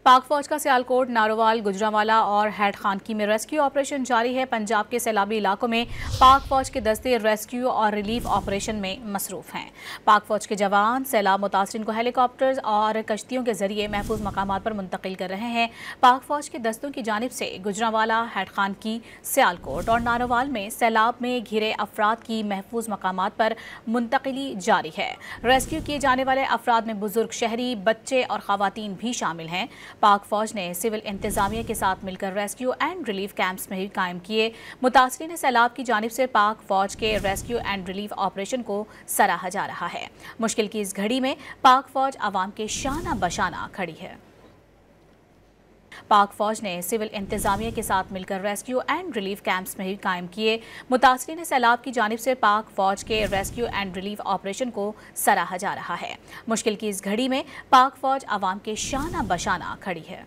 पाक फौज का सियालकोट, नारोवाल, गुजरांवाला और हैड खानकी में रेस्क्यू ऑपरेशन जारी है। पंजाब के सैलाबी इलाकों में पाक फौज के दस्ते रेस्क्यू और रिलीफ ऑपरेशन में मसरूफ हैं। पाक फौज के जवान सैलाब मुतासरीन को हेलीकॉप्टर्स और कश्तियों के जरिए महफूज मकामात पर मुंतकिल कर रहे हैं। पाक फौज के दस्तों की जानिब से गुजरांवाला, हैड खानकी, सियालकोट और नारोवाल में सैलाब में घिरे अफराद की महफूज मकामात पर मुंतकिली जारी है। रेस्क्यू किए जाने वाले अफराद में बुजुर्ग, शहरी, बच्चे और खवातीन भी शामिल हैं। पाक फौज ने सिविल इंतजामिया के साथ मिलकर रेस्क्यू एंड रिलीफ कैंप्स में भी कायम किए। मुतासरीन सैलाब की जानिब से पाक फौज के रेस्क्यू एंड रिलीफ ऑपरेशन को सराहा जा रहा है। मुश्किल की इस घड़ी में पाक फौज अवाम के शाना बशाना खड़ी है। पाक फौज ने सिविल इंतजामिया के साथ मिलकर रेस्क्यू एंड रिलीफ कैंप्स में भी कायम किए। मुतासरीन सैलाब की जानिब से पाक फौज के रेस्क्यू एंड रिलीफ ऑपरेशन को सराहा जा रहा है। मुश्किल की इस घड़ी में पाक फौज अवाम के शाना बशाना खड़ी है।